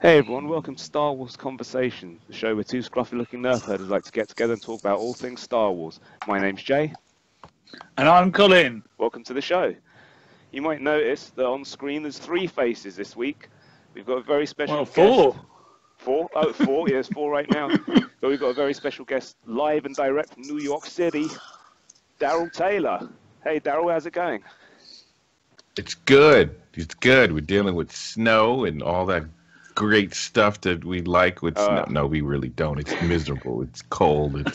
Hey everyone, welcome to Star Wars Conversation, the show where two scruffy-looking nerf herders like to get together and talk about all things Star Wars. My name's Jay. And I'm Colin. Welcome to the show. You might notice that on screen there's three faces this week. We've got a very special guest. Four. Four? Oh, four. Yes, four right now. But we've got a very special guest live and direct from New York City, Darrell Taylor. Hey Darrell, how's it going? It's good. It's good. We're dealing with snow and all that great stuff that we like with snow. No, we really don't. It's miserable. It's cold.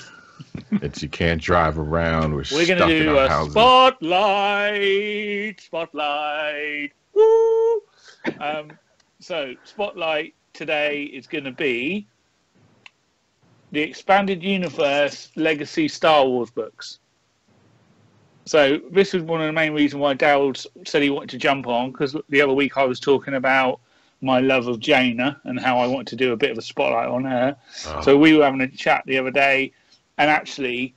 It's you can't drive around. We're going stuck to in do our a houses. spotlight. Woo! So, spotlight today is going to be the Expanded Universe Legacy Star Wars books. So, this was one of the main reasons why Darrell said he wanted to jump on, because the other week I was talking about my love of Jaina and how I wanted to do a bit of a spotlight on her. Oh. So we were having a chat the other day, and actually,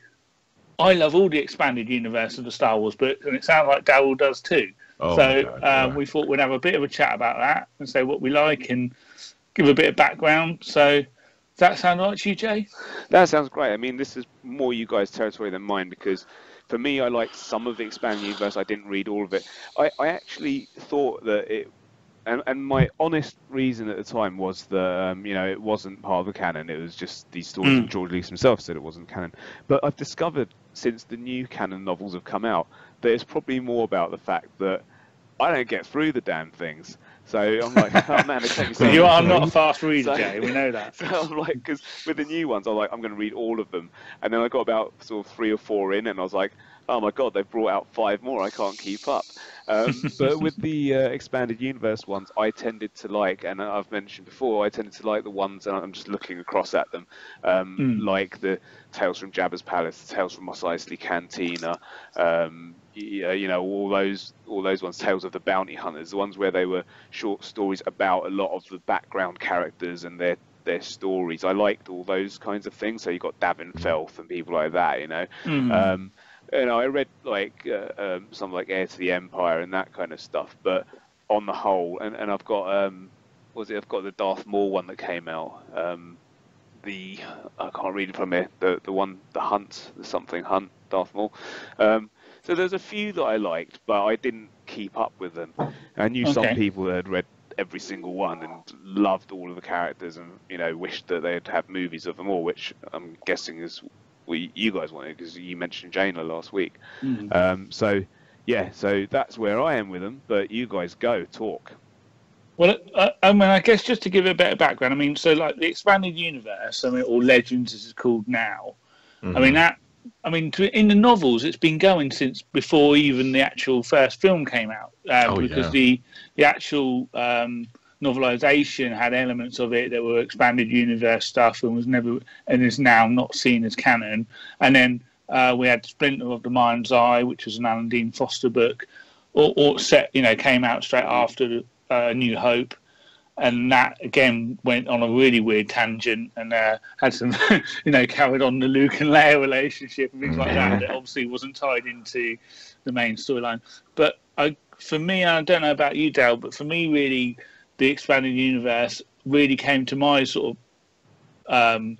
I love all the Expanded Universe of the Star Wars books, and it sounds like Darrell does too. Oh So God, yeah. we thought we'd have a bit of a chat about that and say what we like and give a bit of background. So does that sound right to you, Jay? That sounds great. I mean, this is more you guys' territory than mine because for me, I liked some of the Expanded Universe. I didn't read all of it. I actually thought that it... And my honest reason at the time was that, it wasn't part of the canon. It was just these stories that George Lucas himself said it wasn't canon. But I've discovered since the new canon novels have come out that it's probably more about the fact that I don't get through the damn things. So I'm like, oh man, it takes me so I'm not a fast reader, Jay. We know that. So I'm like, because with the new ones, I'm like, I'm going to read all of them. And then I got about sort of 3 or 4 in, and I was like, oh my god, they've brought out 5 more. I can't keep up. But with the Expanded Universe ones, I tended to like, and I've mentioned before, I tended to like the ones, and I'm just looking across at them, like the Tales from Jabba's Palace, the Tales from Mos Eisley Cantina, all those ones, Tales of the Bounty Hunters, the ones where they were short stories about a lot of the background characters and their stories. I liked all those kinds of things. So you got Davin Felth and people like that, I read like some like Heir to the Empire and that kind of stuff. But on the whole, and I've got I've got the Darth Maul one that came out. I can't read it from here. The one, the Hunt, the something Hunt, Darth Maul. So there's a few that I liked, but I didn't keep up with them. I knew some people that had read every single one and loved all of the characters and wished that they'd have movies of them all, which I'm guessing is what you guys wanted because you mentioned Jaina last week. So that's where I am with them. But you guys go talk. Well, I guess just to give a bit of background, so like the Expanded Universe, or Legends as it's called now. In the novels, it's been going since before even the actual first film came out. Because the actual novelization had elements of it that were Expanded Universe stuff and is now not seen as canon. And then we had Splinter of the Mind's Eye, which was an Alan Dean Foster book, came out straight after New Hope. And that again went on a really weird tangent and had some, carried on the Luke and Leia relationship and things like that. That obviously wasn't tied into the main storyline. But for me, I don't know about you, Dale, but for me, really, the Expanded Universe really came to my sort of.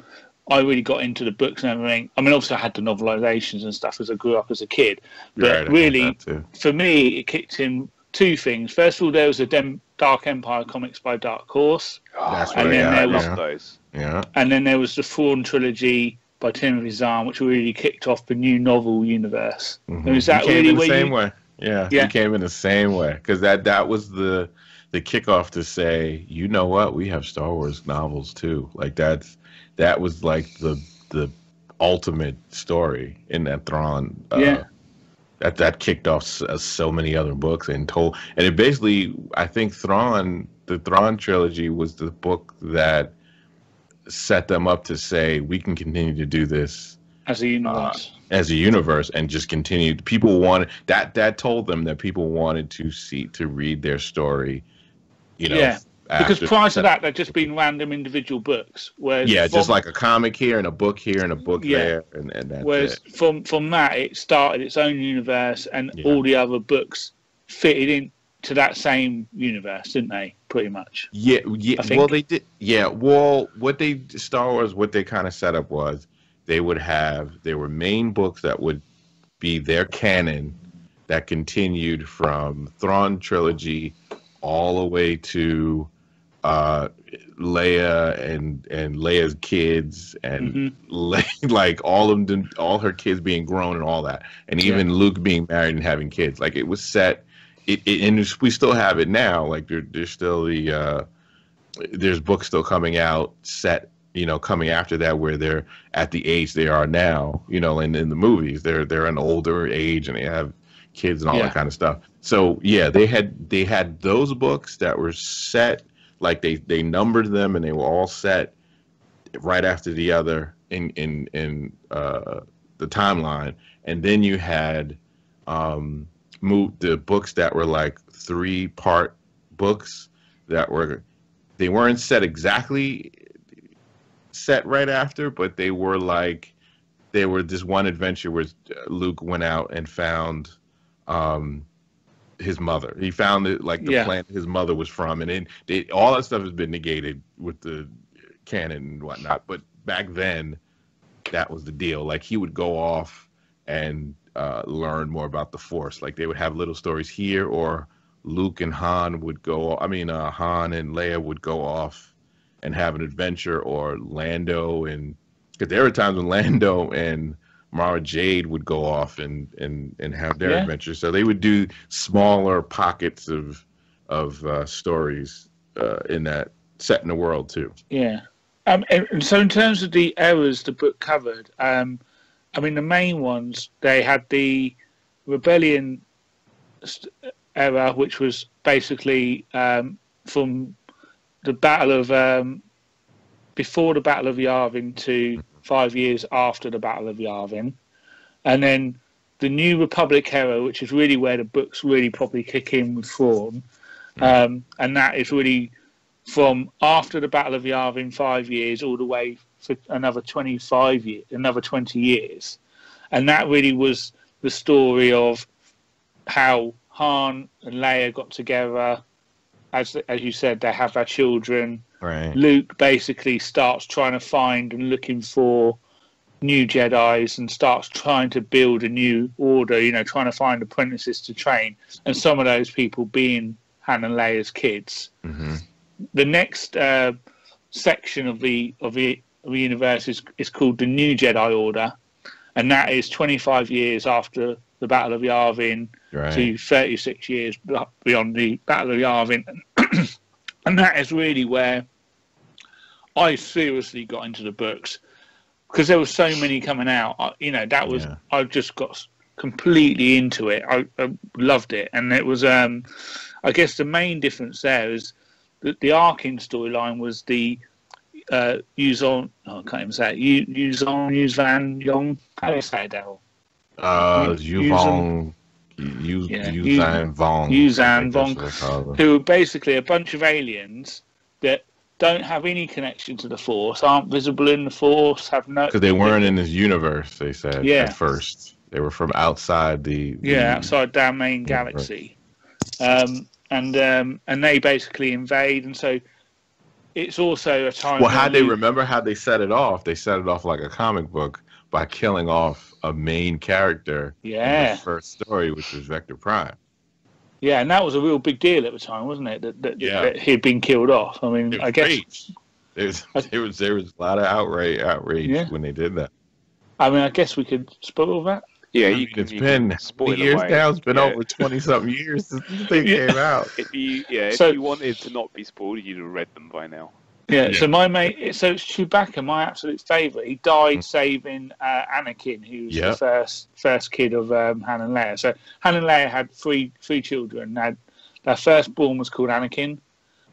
I really got into the books and everything. Obviously, I had the novelizations and stuff as I grew up as a kid. But really, for me, it kicked in 2 things. First of all, there was the Dark Empire comics by Dark Horse. That's and then there was those. Yeah. And then there was the Thrawn trilogy by Timothy Zahn, which really kicked off the new novel universe. And is that really the same way? Yeah, yeah, he came in the same way because that was the kickoff to say, you know what, we have Star Wars novels too. Like that was like the ultimate story in that Thrawn. That kicked off so many other books and it basically, I think the Thrawn trilogy was the book that set them up to say we can continue to do this as a universe, and just continue. People wanted that told them that people wanted to read their story. Because prior to that, there'd just been random individual books. Just like a comic here and a book here and a book there, and that's whereas it. From that, it started its own universe, and all the other books fitted into that same universe, didn't they? Pretty much. Yeah. Well, they did. Yeah. Well, Star Wars, what they kind of set up was there were main books that would be their canon that continued from Thrawn trilogy all the way to Leia and Leia's kids and like all of them, all her kids being grown and all that, and even Luke being married and having kids. Like it was set. And we still have it now. Like there's still there's books still coming out set, coming after that where they're at the age they are now. And in the movies they're an older age and they have kids and all that kind of stuff. So they had those books that were set, like they numbered them and they were all set right after the other in the timeline. And then you had the books that were like 3-part books they weren't set exactly set right after, but they were this one adventure where Luke went out and found his mother. He found it like the planet his mother was from, and then all that stuff has been negated with the canon and whatnot. But back then, that was the deal. Like he would go off and learn more about the Force. Like they would have little stories here, or Luke and Han would Han and Leia would go off and have an adventure, or Lando because there were times when Lando and Mara Jade would go off and have their adventures. So they would do smaller pockets of stories in that set in the world too. Yeah. And so in terms of the eras the book covered, the main ones, they had the Rebellion era, which was basically from the Battle of before the Battle of Yavin to 5 years after the Battle of Yavin, and then the New Republic era, which is really where the books really properly kick in with Thrawn, and that is really from after the Battle of Yavin, 5 years, all the way for another 20 years, and that really was the story of how Han and Leia got together. As you said, they have their children. Right. Luke basically starts trying to find and looking for new Jedis and starts trying to build a new order, trying to find apprentices to train. And some of those people being Han and Leia's kids. Mm-hmm. The next section of the universe is called the New Jedi Order. And that is 25 years after the Battle of Yavin to 36 years beyond the Battle of Yavin. And that is really where I seriously got into the books, because there were so many coming out. I just got completely into it. I loved it. And it was, I guess the main difference there is that the Arkin storyline was the Yuzon, I can't even say it, Yuzan Yong. How do you say it, Darrell? Yuzan Vong, who are basically a bunch of aliens that don't have any connection to the Force, aren't visible in the Force, have no... Because they weren't in this universe, they said, at first. They were from outside outside our main galaxy. And they basically invade, and so it's also a time... Well, remember how they set it off? They set it off like a comic book by killing off a main character in the first story, which was Vector Prime. Yeah, and that was a real big deal at the time, wasn't it? That he'd been killed off. I mean, I guess there was a lot of outrage when they did that. I mean, I guess we could spoil that. Yeah, it's been years now. It's been over 20-something years since the thing came out. If you wanted to not be spoiled, you'd have read them by now. Yeah, so my mate, so it's Chewbacca, my absolute favourite. He died saving Anakin, who was the first kid of Han and Leia. So Han and Leia had three children. Their firstborn was called Anakin,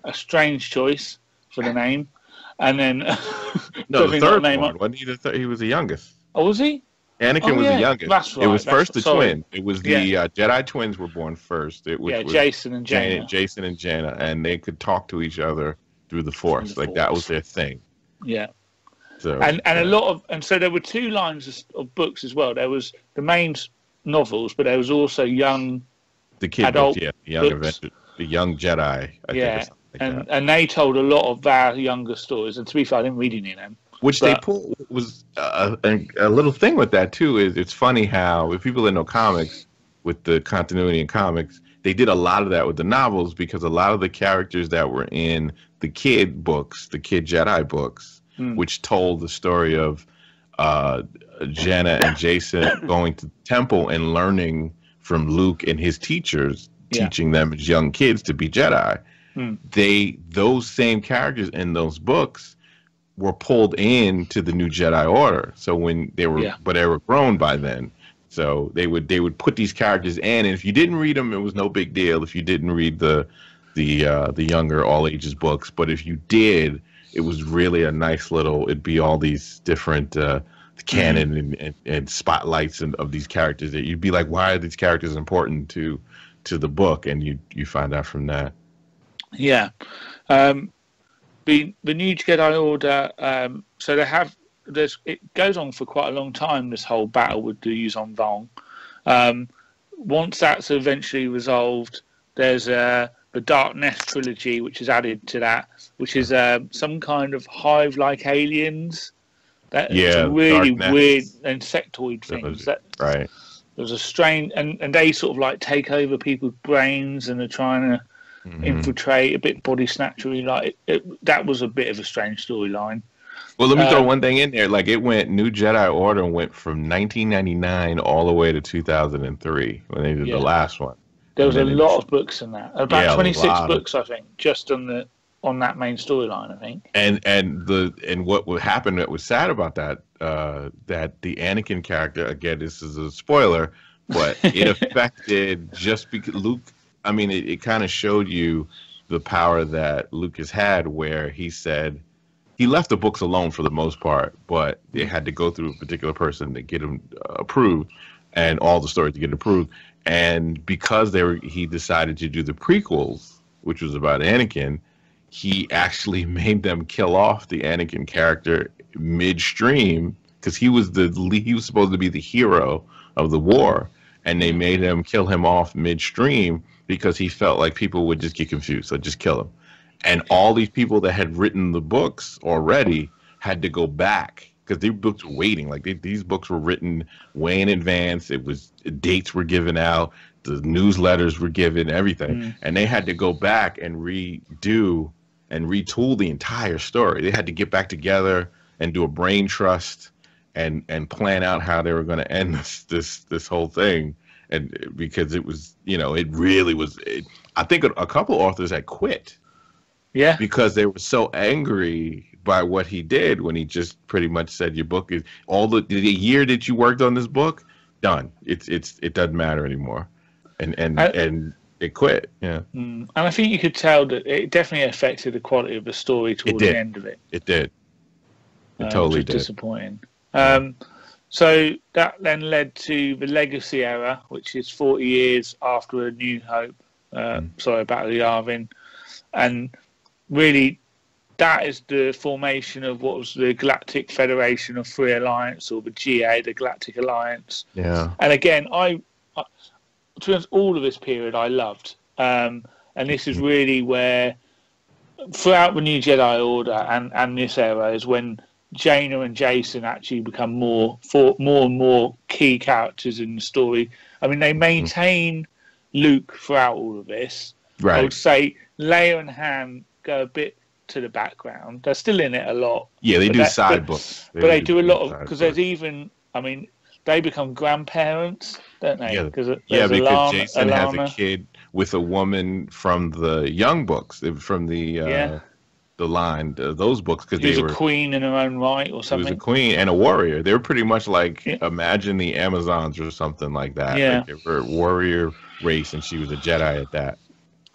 a strange choice for the name. And then the third one wasn't he? He was the youngest. Oh, was he? Anakin was the youngest. That's right. It was first the twin. It was the Jedi twins were born first. It was Jason and Jaina. Jason and Jaina, and they could talk to each other through the Force. That was their thing. Yeah. So a lot of so there were two lines of books as well. There was the main novels, but there was also young The kid adult books, the young books. the young Jedi. I think, or something like that. And they told a lot of our younger stories. And to be fair, I didn't read any of them. Which they pulled was a little thing with that too. Is it's funny how if people that know comics, with the continuity in comics, they did a lot of that with the novels because a lot of the characters that were in the kid books, the kid Jedi books, which told the story of Jenna and Jason going to the temple and learning from Luke and his teachers, teaching them as young kids to be Jedi. Those same characters in those books were pulled into the new Jedi Order. So when they were, but they were grown by then. So they would put these characters in, and if you didn't read them, it was no big deal. If you didn't read the younger all ages books, but if you did, it was really a nice little. It'd be all these different canon and spotlights of these characters that you'd be like, why are these characters important to the book? And you find out from that. Yeah. The new Jedi Order, so they have. It goes on for quite a long time, this whole battle with the Yuuzhan Vong. Once that's eventually resolved, there's the Dark Nest trilogy, which is added to that, which is some kind of hive-like aliens. Really weird insectoid things. Right. There's a strange, and they sort of like take over people's brains and are trying to infiltrate, a bit body snatchery. Like that was a bit of a strange storyline. Well, let me throw one thing in there. Like New Jedi Order went from 1999 all the way to 2003 when they did the last one. There was a lot of books in that. About 26 books, I think, just on that main storyline, I think. And what would happen that was sad about that, that the Anakin character, again, this is a spoiler, but it affected just because Luke, I mean, it kind of showed you the power that Lucas had where he said, he left the books alone for the most part, but they had to go through a particular person to get them approved and all the stories to get approved. And because he decided to do the prequels, which was about Anakin, he actually made them kill off the Anakin character midstream because he was supposed to be the hero of the war, and they made him kill him off midstream because he felt like people would just get confused, so just kill him. And all these people that had written the books already had to go back because these books were waiting. Like these books were written way in advance. Dates were given out, the newsletters were given, everything, and they had to go back and redo and retool the entire story. They had to get back together and do a brain trust and plan out how they were going to end this whole thing. And because it was, it really was. I think a couple authors had quit. Yeah, because they were so angry by what he did when he just pretty much said your book is all the year that you worked on this book done. It doesn't matter anymore, and it quit. Yeah, and I think you could tell that it definitely affected the quality of the story towards the end of it. It did. It totally did. Disappointing. So that then led to the Legacy era, which is 40 years after A New Hope. Battle of Yavin, and really, that is the formation of what was the Galactic Federation of Free Alliance, or the GA, the Galactic Alliance. Yeah. And again, I to be honest, all of this period I loved. And this is really where, throughout the New Jedi Order and this era, is when Jaina and Jason actually become more and more key characters in the story. I mean, they maintain Luke throughout all of this. Right. I would say Leia and Han go a bit to the background. They're still in it a lot. Yeah, they do side books. But they do a lot of, because there's even, I mean, they become grandparents, don't they? Yeah, because Jason has a kid with a woman from the Young books, from the line, those books, because they were a queen in her own right, or something. She was a queen and a warrior. They were pretty much like imagine the Amazons or something like that. Yeah, like they were a warrior race, and she was a Jedi at that.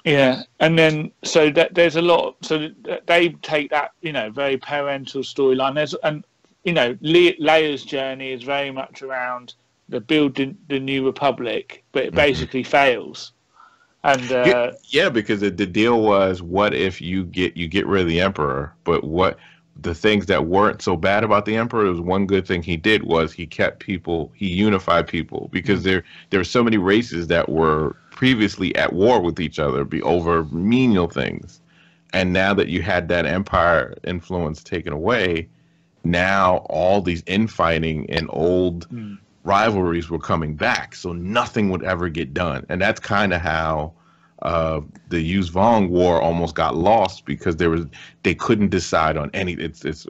Yeah, and then so that there's a lot. So they take that very parental storyline. Leia's journey is very much around the the New Republic, but it basically fails. And because the deal was, what if you get rid of the Emperor, but what the things that weren't so bad about the Emperor, was one good thing he did was he unified people, because there were so many races that were previously at war with each other over menial things. And now that you had that Empire influence taken away, now all these infighting and old rivalries were coming back, so nothing would ever get done. And that's kind of how the Yuzvong War almost got lost, because they couldn't decide on any. It's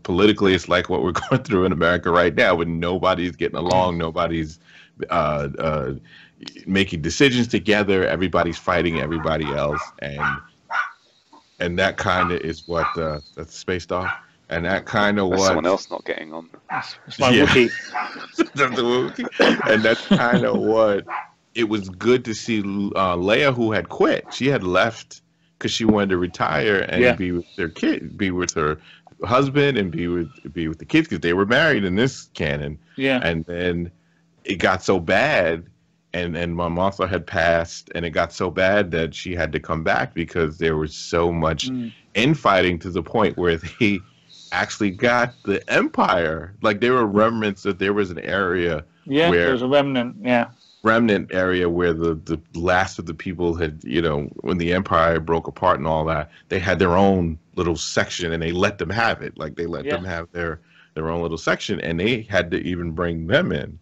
politically, it's like what we're going through in America right now, when nobody's getting along, nobody's making decisions together, everybody's fighting everybody else, and that kind of is what that's spaced off. And that kind of what someone else not getting on. It's my Wookiee. That's the Wookiee. And that's kind of what it was good to see. Leia, who had quit, she had left because she wanted to retire and be with their kid, be with her husband, and be with the kids, because they were married in this canon. Yeah. And then it got so bad, and Mom Martha had passed, and it got so bad that she had to come back, because there was so much infighting, to the point where they actually got the Empire. Like, there were remnants, that there was an area where there was a remnant area where the last of the people had, when the Empire broke apart and all that, they had their own little section, and they let them have it. Like, they let them have their own little section, and they had to even bring them in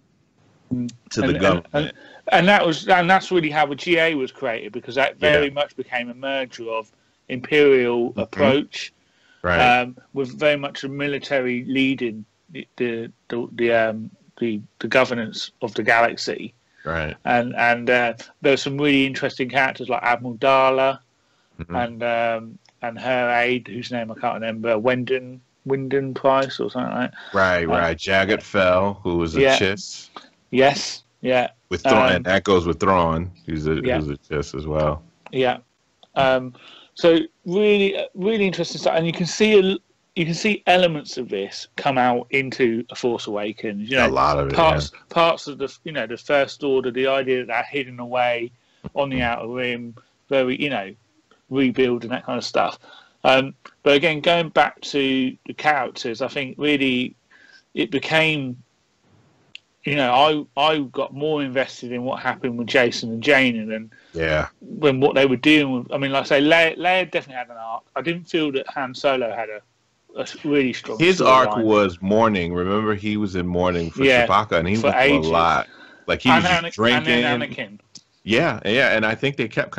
to the government. And that's really how the GA was created, because that very much became a merger of imperial approach, right, with very much a military leading the governance of the galaxy. Right. And there's some really interesting characters like Admiral Darla and her aide, whose name I can't remember, Wyndon Price or something like that. Right. Jagged Fell, who was a Chiss. Yes. Yeah. With Thrawn, and that goes with Thrawn, who's a Chiss as well. Yeah. So really, really interesting stuff, and you can see elements of this come out into A Force Awakens. A lot of it. Parts of the the First Order, the idea that they're hidden away on the Outer Rim, very rebuild and that kind of stuff. But again, going back to the characters, I think really it became. I got more invested in what happened with Jason and Jaina than what they were dealing with. I mean, like I say, Leia definitely had an arc. I didn't feel that Han Solo had a really strong. His arc was mourning. Remember, he was in mourning for Chewbacca, and he was a lot. Like, he was just drinking. And then Anakin. Yeah, and I think they kept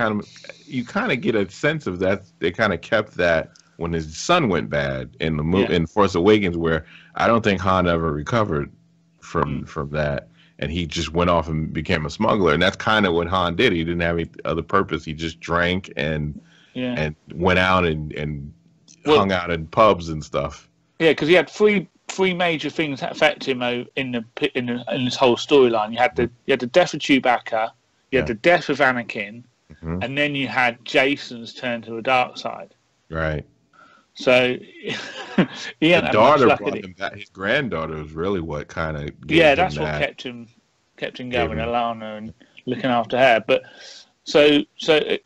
you kind of get a sense of that. They kind of kept that when his son went bad in the movie in Force Awakens, where I don't think Han ever recovered from that, and he just went off and became a smuggler. And that's kind of what Han did. He didn't have any other purpose. He just drank and went out and hung out in pubs and stuff. Yeah, because he had three major things that affect him in this whole storyline. You had the death of Chewbacca, you had the death of Anakin, and then you had Jason's turn to the dark side. Right. So he the daughter brought him back. His granddaughter was really what kind of that's what kept him going, Alana, and looking after her. But so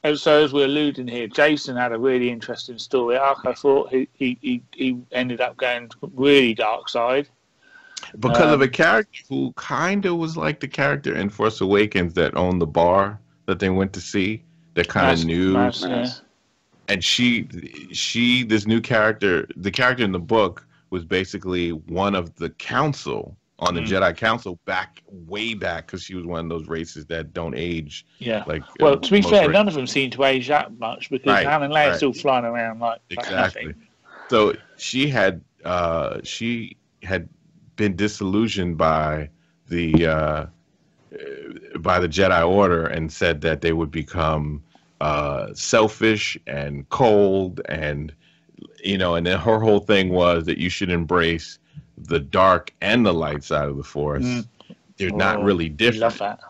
as we're alluding here, Jason had a really interesting story arc. I thought he ended up going really dark side because of a character who kind of was like the character in Force Awakens that owned the bar that they went to see, that kind of knew. And this new character, the character in the book, was basically one of the council on the Jedi Council way back, because she was one of those races that don't age. Yeah. To be fair, none of them seem to age that much, because Han and Leia are still flying around like exactly. So she had been disillusioned by the Jedi Order, and said that they would become selfish and cold, and and then her whole thing was that you should embrace the dark and the light side of the Force. They're not really different. I love that.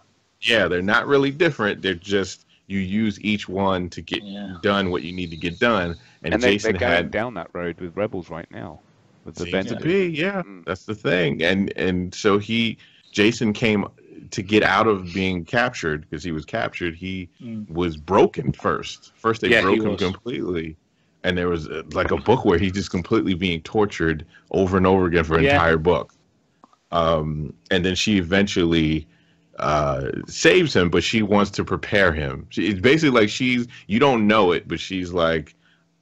Yeah, they're not really different. They're just, you use each one to get done what you need to get done. And Jason they're going down that road with Rebels right now. With the that's the thing. And so Jason came to get out of being captured, because he was captured. He was broken first. First they broke him completely, and there was like a book where he's just completely being tortured over and over again for an entire book. And then she eventually saves him, but she wants to prepare him. It's basically like you don't know it, but she's like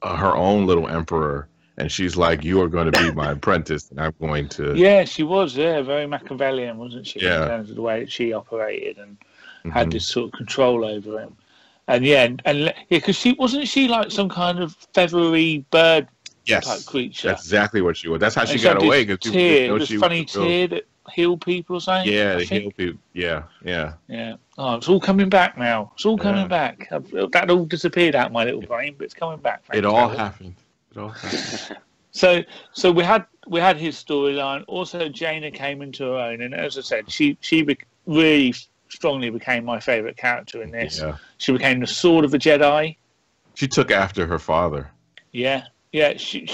her own little emperor, and she's like, you are going to be my apprentice, and I'm going to... Yeah, she was, very Machiavellian, wasn't she, in terms of the way that she operated and had this sort of control over him. And because she like some kind of feathery bird type creature. That's exactly what she was. That's how she got away. This funny tear that healed people or something. Yeah, they heal people. Yeah. Oh, it's all coming back now. It's all coming back. That all disappeared out of my little brain, but it's coming back. It all happened. So we had his storyline. Also, Jaina came into her own, and as I said, she really strongly became my favourite character in this. Yeah. She became the sword of the Jedi. She took after her father. Yeah. She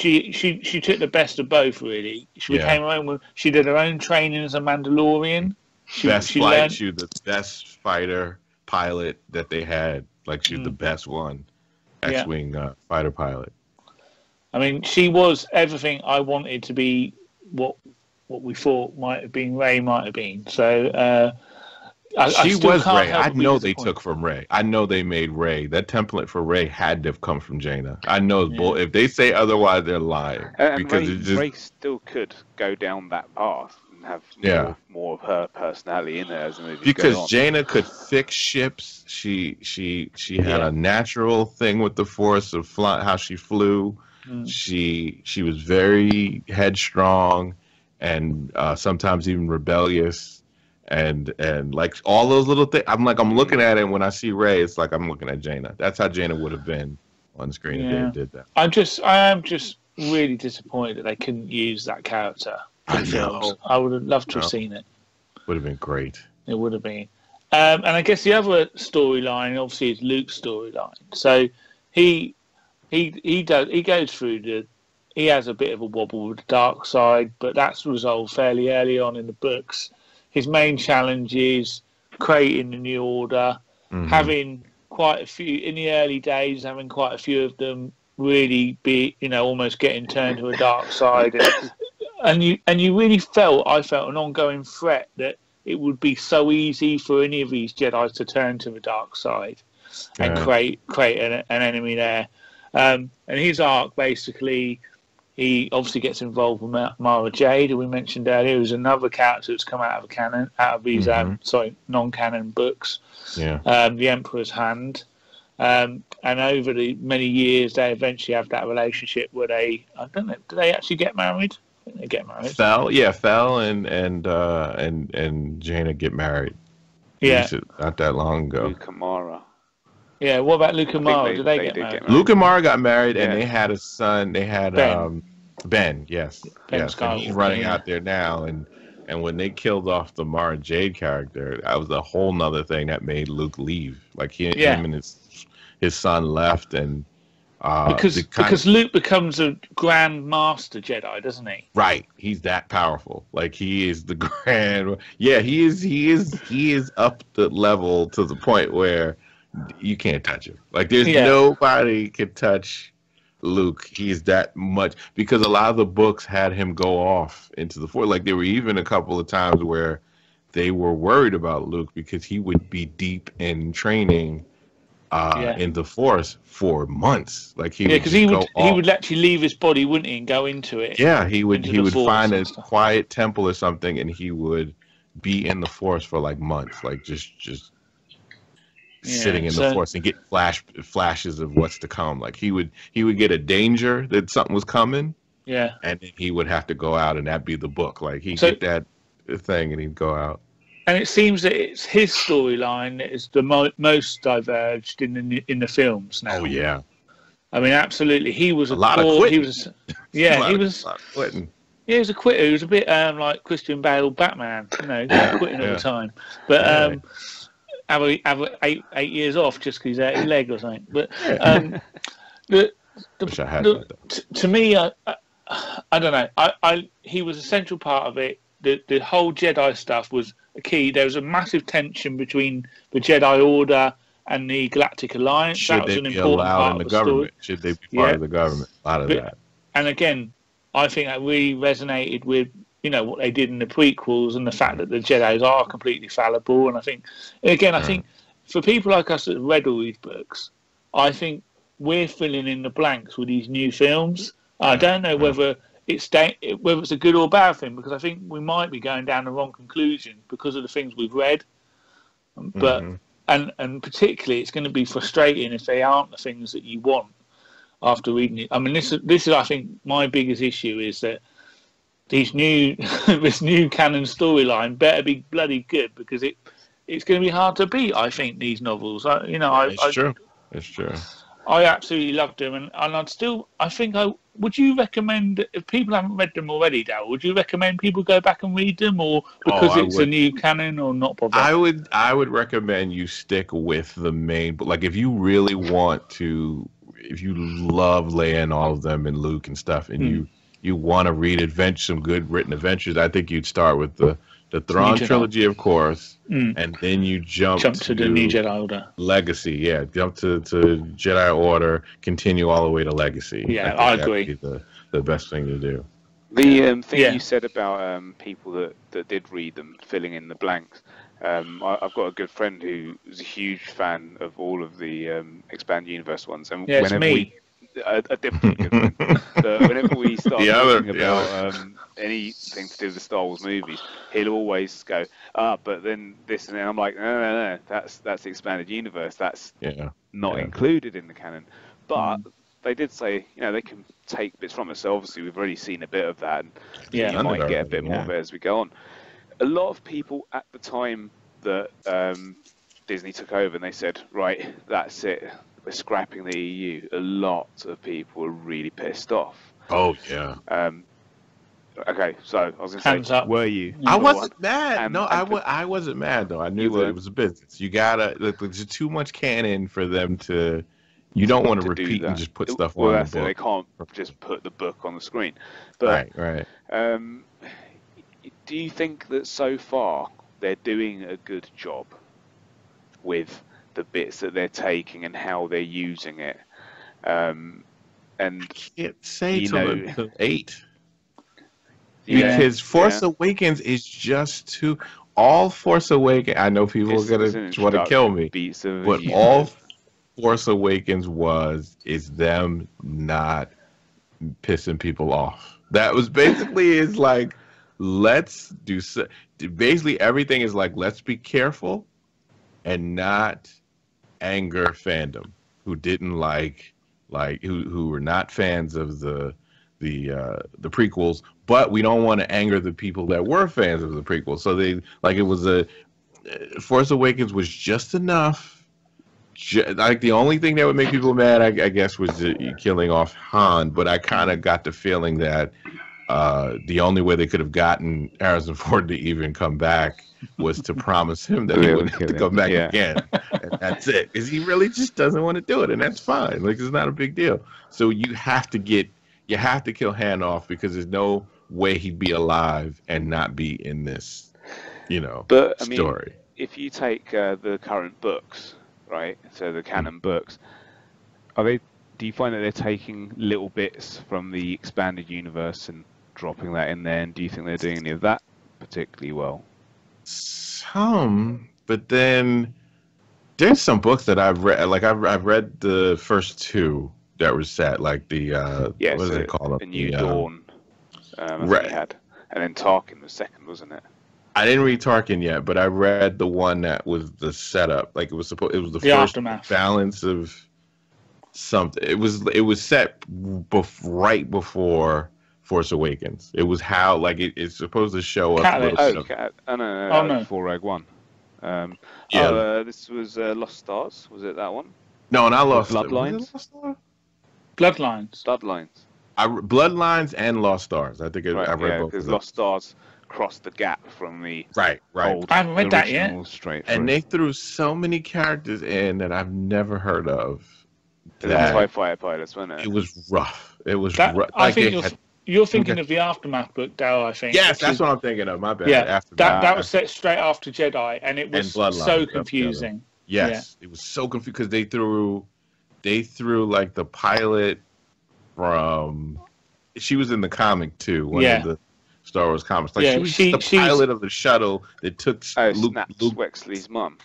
took the best of both, really. She became her own. She did her own training as a Mandalorian. She was the best fighter pilot that they had. Like, she was the best one. X-Wing fighter pilot. I mean, she was everything I wanted to be. What we thought might have been Rey might have been. So she was Rey. I know they took from Rey. I know they made Rey. That template for Rey had to have come from Jaina. I know if they say otherwise, they're lying. Because Rey still could go down that path and have more of her personality in there as the movie goes on. Jaina could fix ships. She had a natural thing with the Force of how she flew. She was very headstrong and sometimes even rebellious. And like all those little things, I'm looking at it, and when I see Rey, it's like I'm looking at Jaina. That's how Jaina would have been on screen if they did that. I am just really disappointed that they couldn't use that character in films. I would have loved to have seen it. Would have been great. It would have been. And I guess the other storyline, obviously, is Luke's storyline. So he goes through he has a bit of a wobble with the dark side, but that's resolved fairly early on in the books. His main challenge is creating the new order, having quite a few in the early days, having quite a few of them really be, almost getting turned to a dark side, and you really I felt an ongoing threat that it would be so easy for any of these Jedi to turn to the dark side and create an enemy there. And his arc basically. He obviously gets involved with Mara Jade, who we mentioned earlier, who's another character that's come out of these non-canon books. Yeah. The Emperor's Hand, and over the many years, they eventually have that relationship where I don't know, do they actually get married? I think they get married. Fel and Jaina get married. Yeah, not that long ago. Luke and Mara. Yeah, what about Luke and Mara? Did they get married? Luke and Mara got married, and they had a son. They had Ben. Yes, Ben and he's running out there now. And when they killed off the Mara Jade character, that was a whole nother thing that made Luke leave. Like him and his son left, and because Luke becomes a Grand Master Jedi, doesn't he? Right, he's that powerful. Like he is the Grand. Yeah, he is up the level to the point where you can't touch him. Like there's nobody can touch Luke. He's that much, because a lot of the books had him go off into the Force. Like there were even a couple of times where they were worried about Luke because he would be deep in training in the Force for months. Like he would actually leave his body, wouldn't he, and go into it. Yeah, he would find a quiet temple or something, and he would be in the Force for like months, like just sitting in the Force and get flashes of what's to come. Like he would get a danger that something was coming. Yeah. And then he would have to go out, and that'd be the book. Like he'd get that thing and he'd go out. And it seems that it's his storyline that is the most diverged in the films now. Oh yeah. I mean, absolutely. He was a lot of quitting. He was he was quitting. Yeah, he was a quitter. He was a bit like Christian Bale, Batman. Quitting all the time. But have 8 years off just because he's out his leg or something. But to me, I don't know. He was a central part of it. The whole Jedi stuff was a key. There was a massive tension between the Jedi Order and the Galactic Alliance. Should that was they an be important allowed part in the of the story. government? Should they be part of the government? A lot of that. And again, I think that really resonated with, you know, what they did in the prequels and the fact that the Jedis are completely fallible. And I think, again, I think for people like us that have read all these books, I think we're filling in the blanks with these new films. I don't know whether it's a good or bad thing, because I think we might be going down the wrong conclusion because of the things we've read. But and particularly, it's going to be frustrating if they aren't the things that you want after reading it. I mean, this is I think my biggest issue is that these new this new canon storyline better be bloody good, because it's going to be hard to beat. I think these novels. It's true. It's true. I absolutely loved them, and would you recommend, if people haven't read them already, Darrell, would you recommend people go back and read them, or because it's a new canon, or not bother? I would recommend you stick with the main, but like if you really want to, if you love Leia and all of them and Luke and stuff, and you want to read some good written adventures, I think you'd start with the Thrawn trilogy, of course, and then you jump to the New Jedi Order. Legacy, jump to Jedi Order, continue all the way to Legacy. Yeah, I agree. That'd be the best thing to do. The thing you said about people that did read them, filling in the blanks. I've got a good friend who is a huge fan of all of the Expanded Universe ones, and whenever we a different good friend. But whenever we start talking about anything to do with the Star Wars movies, he'll always go, but then this and then. I'm like, no, that's the Expanded Universe. That's not included in the canon. But they did say, they can take bits from it. So obviously we've already seen a bit of that, and you might get a bit more of it as we go on. A lot of people at the time that Disney took over, and they said, right, that's it. We're scrapping the EU. A lot of people were really pissed off. Oh, yeah. Okay, so I was going to say, were you? I wasn't mad. I wasn't mad, though. I knew that it was a business. You gotta, there's too much canon for them to, you don't want to repeat and just put stuff on the book. They can't just put the book on the screen. But, right. Do you think that so far they're doing a good job with the bits that they're taking and how they're using it? And I can't say till 8. Because Force Awakens is just too... All Force Awakens... I know people are going to want to kill me. But all Force Awakens is them not pissing people off. That was basically is like, let's do... Basically, everything is like, let's be careful and not anger fandom who didn't who were not fans of the prequels, but we don't want to anger the people that were fans of the prequels. So it was Force Awakens was just enough. The only thing that would make people mad, I guess, was killing off Han. But I kind of got the feeling that the only way they could have gotten Harrison Ford to even come back was to promise him that he wouldn't have to come back again. And that's it. Because he really just doesn't want to do it, and that's fine. It's not a big deal. So you have to kill Han off, because there's no way he'd be alive and not be in this, story. If you take the current books, right? So the canon books, do you find that they're taking little bits from the Expanded Universe and dropping that in there? And do you think they're doing any of that particularly well? Some, but then there's some books that I've read. Like I've read the first 2 that were set, like the what is it called? The New Dawn. Right. Had, and then Tarkin was second, wasn't it? I didn't read Tarkin yet, but I read the one that was the setup. Like it was the first aftermath. Balance of something. It was set right before Force Awakens. It was how it's supposed to show up. No. Before Rogue One. This was Lost Stars. Was it that one? No, not Lost Bloodlines. Bloodlines. Bloodlines and Lost Stars. I think I read both. Because Lost Stars crossed the gap from the old. I haven't read that yet. And they threw so many characters in that I've never heard of. The TIE Fighter pilots, wasn't it? It was rough. Rough. I think you're thinking of the Aftermath book, Darrell, I think. Yes, that's what I'm thinking of. My bad. Yeah, that was set straight after Jedi, and it was so confusing. Yes, it was so confused because they threw like the pilot from. She was in the comic too. One of the Star Wars comics. Like she was the pilot of the shuttle that took Luke Wexley's mum.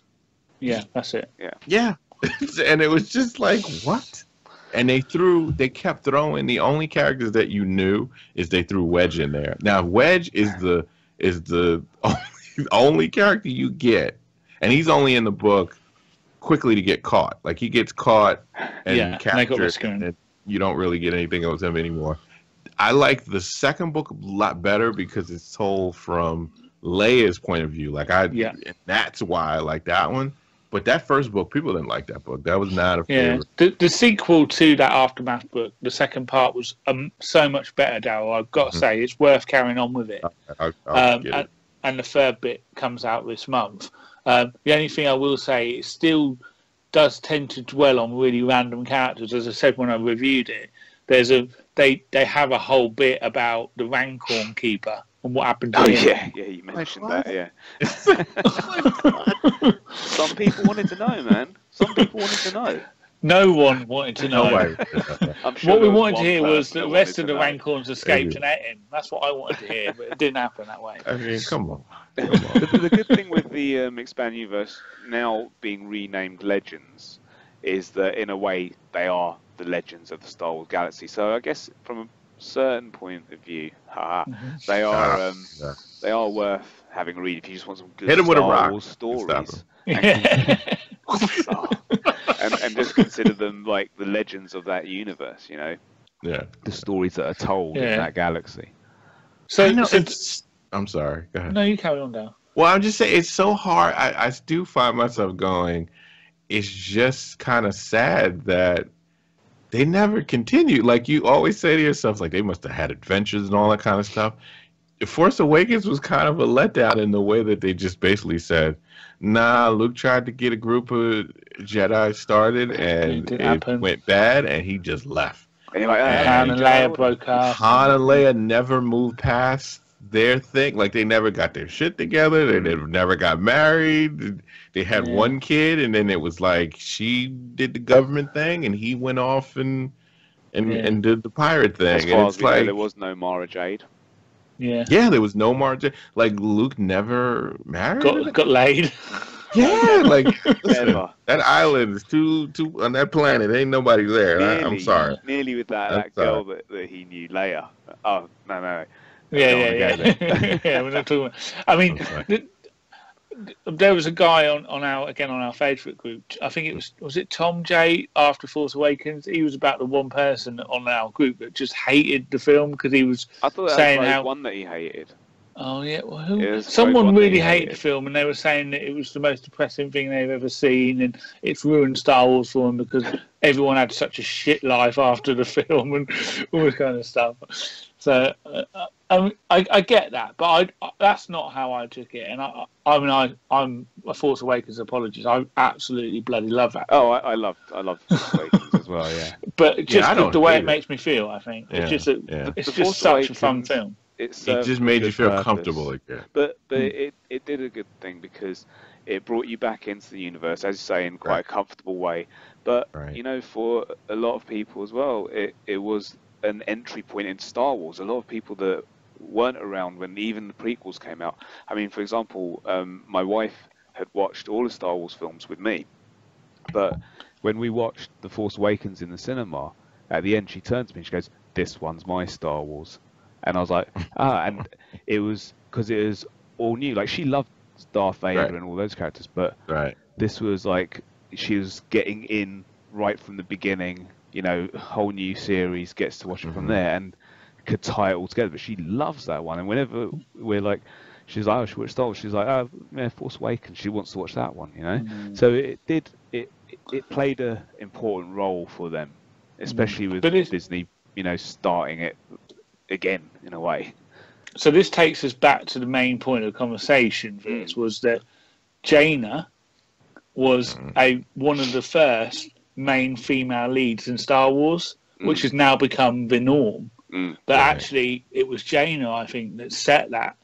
Yeah, that's it. Yeah, and it was just like what? And they kept throwing the only characters that you knew is they threw Wedge in there. Now Wedge is the only character you get, and he's only in the book quickly to get caught. Like he gets caught and captured, and you don't really get anything else of him anymore. I like the second book a lot better because it's told from Leia's point of view. And that's why I like that one. But that first book, people didn't like that book. That was not a favorite. The sequel to that Aftermath book, the second part was so much better, Darrell. I've got to say, it's worth carrying on with it. And the third bit comes out this month. The only thing I will say, it still does tend to dwell on really random characters. As I said when I reviewed it, they have a whole bit about the Rancorn Keeper and what happened to him. Yeah, you mentioned that, yeah. Some people wanted to know, man. Some people wanted to know. No one wanted to know. What we wanted to hear was that the rest of the Rancorns escaped and ate him. That's what I wanted to hear, but it didn't happen that way. I mean, come on. The good thing with the expanded universe now being renamed Legends is that, in a way, they are the legends of the Star Wars galaxy. So I guess from a certain point of view, they are worth having a read if you just want some good Star Wars stories. And just consider them like the legends of that universe, you know? Yeah. The stories that are told in that galaxy. So I'm sorry. Go ahead. No, you carry on now. Well, I'm just saying it's so hard. I do find myself going, it's just kind of sad that they never continued. Like you always say to yourself, like they must have had adventures and all that kind of stuff. Force Awakens was kind of a letdown in the way that they just basically said, nah, Luke tried to get a group of Jedi started and it went bad and he just left. And Han and Leia broke up. Han and Leia never moved past their thing. Like they never got their shit together. They never got married. They had one kid and then it was like she did the government thing and he went off and did the pirate thing. As far as we know, there was no Mara Jade. Yeah, there was no margin. Like Luke never married. Got laid. Yeah, like listen, that island is too on that planet. Ain't nobody there. I'm sorry. Nearly with that girl that he knew, Leia. Oh no. Yeah. We're not talking. I mean, there was a guy on our Facebook group. I think it was it Tom J after Force Awakens. He was about the one person on our group that just hated the film because he was saying how one that he hated. Oh yeah, well, someone really hated the film, and they were saying that it was the most depressing thing they've ever seen, and it's ruined Star Wars for them because everyone had such a shit life after the film and all this kind of stuff. So I get that, but that's not how I took it. And I'm a Force Awakens apologist. I absolutely bloody love that. Oh, I love Force Awakens as well. Yeah, but just the way it makes me feel, I think it's just it's just such a fun film. It just made you feel comfortable again. But it did a good thing because it brought you back into the universe, as you say, in quite a comfortable way. But you know, for a lot of people as well, it was an entry point into Star Wars. A lot of people that weren't around when even the prequels came out. I mean, for example, my wife had watched all the Star Wars films with me, but when we watched The Force Awakens in the cinema, at the end she turned to me and she goes, "This one's my Star Wars." And I was like, and it was because it was all new. Like, she loved Darth Vader and all those characters, but this was like, she was getting in right from the beginning, you know, whole new series, gets to watch it from there and could tie it all together. But she loves that one. And whenever we're like, she's like, oh, should we watch Star Wars? She's like, oh, yeah, Force Awakens. She wants to watch that one, you know? So it played an important role for them, especially with Disney, you know, starting it again in a way. So this takes us back to the main point of the conversation for this, was that Jaina was one of the first main female leads in Star Wars, which has now become the norm. But actually it was Jaina, I think, that set that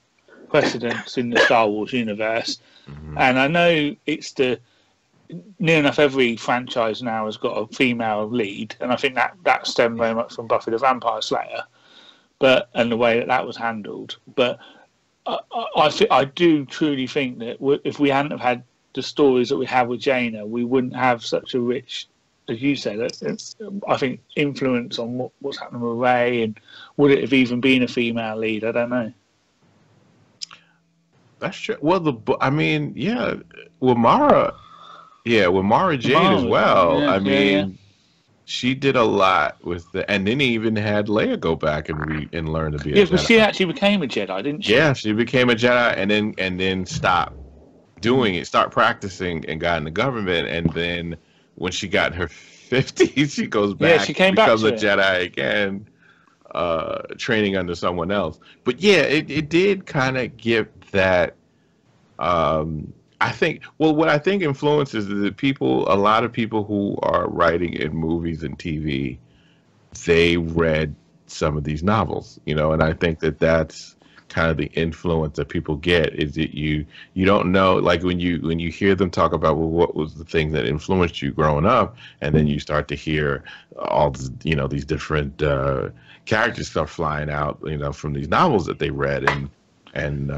precedence in the Star Wars universe. And I know it's near enough every franchise now has got a female lead, and I think that stemmed very much from Buffy the Vampire Slayer, and the way that was handled. But I do truly think that if we hadn't have had the stories that we have with Jaina, we wouldn't have such a rich, as you said, I think, influence on what's happening with Ray, and would it have even been a female lead? I don't know. That's true. Well, with Mara Jade as well. Yeah, she did a lot with and then he even had Leia go back and learn to be a Jedi. Yeah, but she actually became a Jedi, didn't she? Yeah, she became a Jedi and then stopped doing it, start practicing, and got in the government. And then when she got in her 50s, she goes back. Yeah, she came becomes back a Jedi again, training under someone else. But yeah, it did kind of give that. I think. Well, what I think influences the a lot of people who are writing in movies and TV, they read some of these novels, and I think that's kind of the influence that people get, is that you don't know, like when you hear them talk about, well, what was the thing that influenced you growing up, and then you start to hear all these different characters start flying out, from these novels that they read, and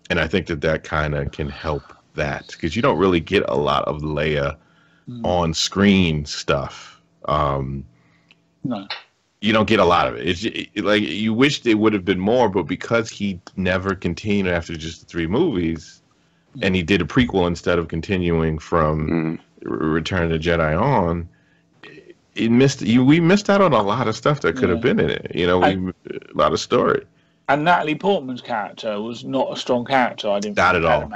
I think that kind of can help that, because you don't really get a lot of Leia on screen stuff. No. You don't get a lot of it. It's like you wish there would have been more, but because he never continued after just the 3 movies, and he did a prequel instead of continuing from Return of the Jedi on, we missed out on a lot of stuff that could have been in it. A lot of story. And Natalie Portman's character was not a strong character. I didn't. Not at all.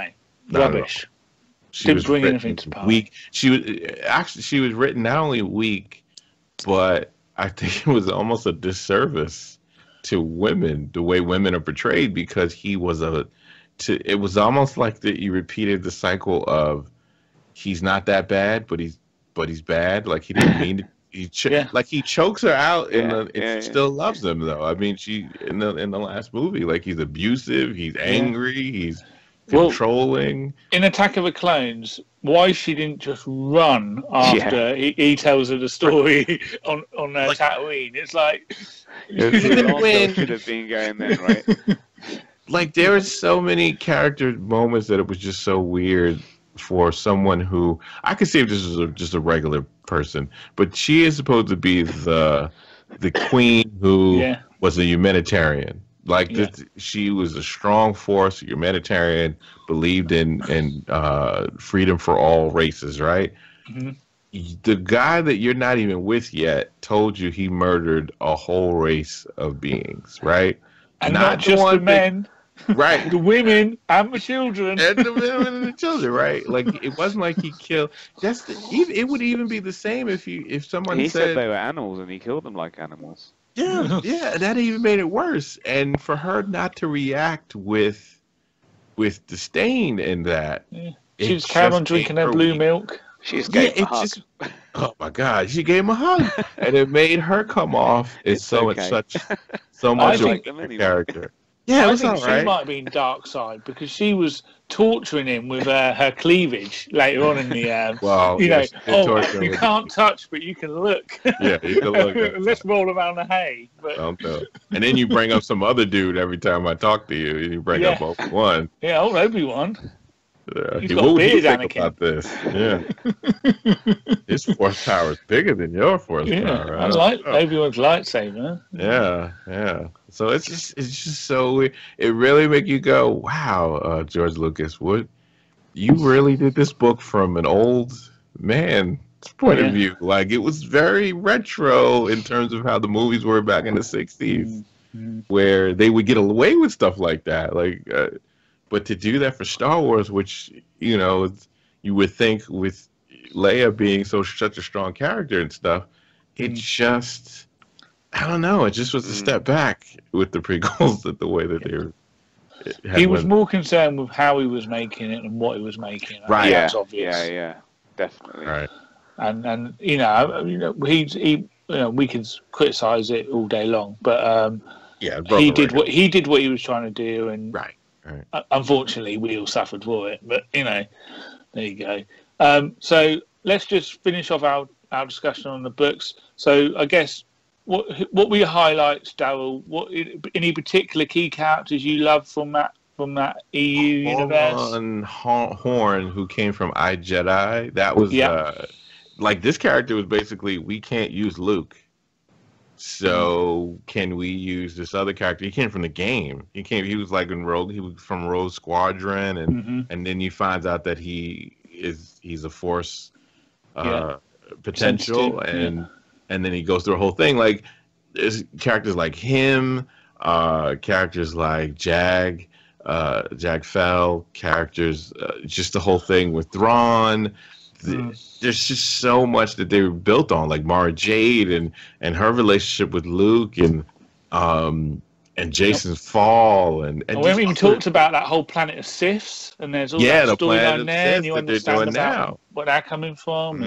Rubbish. She didn't bring anything to power. Weak. She was written not only weak, but I think it was almost a disservice to women, the way women are portrayed, because he was it was almost like that you repeated the cycle of he's not that bad, but he's bad. Like he didn't mean to. Like he chokes her out and she still loves him though. I mean, she in the last movie, like he's abusive, he's angry, he's controlling. In Attack of the Clones, why she didn't just run after he tells her the story on Tatooine? It's like should have been going then, right? Like there were so many character moments that it was just so weird for someone who I could see if this was just a regular person, but she is supposed to be the queen who was a humanitarian. Like she was a strong force, humanitarian, believed in freedom for all races, right? Mm-hmm. The guy that you're not even with yet told you he murdered a whole race of beings, right? And not just the men. Right. The women and the children. And the women and the children, right? Like it wasn't like he killed. It would even be the same if someone said they were animals and he killed them like animals. Yeah, that even made it worse. And for her not to react with disdain in that, she was carrying on drinking her blue milk. She just gave him a hug. Oh my God, she gave him a hug, and it made her come off as so much of a character. Yeah, I think she might have been dark side because she was torturing him with her cleavage later on in the. Well, you can't touch, but you can look. Yeah, you can look. Let's roll around the hay. But... And then you bring up some other dude every time I talk to you. You bring up Obi-Wan. Yeah, Obi-Wan. Yeah. He's got a beard, think about this? Yeah. His force power is bigger than your force power. Right? I like Obi-Wan's lightsaber. Yeah. So it's just so weird. It really make you go, wow, George Lucas, what you really did this book from an old man's point of view. Like it was very retro in terms of how the movies were back in the 60s, where they would get away with stuff like that. Like but to do that for Star Wars, which, you would think with Leia being such a strong character and stuff, it just, I don't know, it just was a step back with the prequels, the way that they were. He was more concerned with how he was making it and what he was making. Right. That's obvious. Yeah, definitely. Right. And we can criticize it all day long, but he did what he was trying to do, and right. Unfortunately, we all suffered for it. But there you go. So let's just finish off our discussion on the books. So I guess what were your highlights, Darrell? What any particular key characters you love from that EU universe? Horn, who came from iJedi, that was like this character was basically we can't use Luke. So can we use this other character? He came from the game. He was like in Rogue. He was from Rogue Squadron, and then you find out that he's a Force potential, and then he goes through a whole thing. Like there's characters like him, characters like Jag Fell, characters, just the whole thing with Thrawn. There's just so much that they were built on, like Mara Jade and her relationship with Luke and Jason's fall and we haven't even talked about that whole planet of Siths, and there's all that storyline there, and you understand about what they're coming from.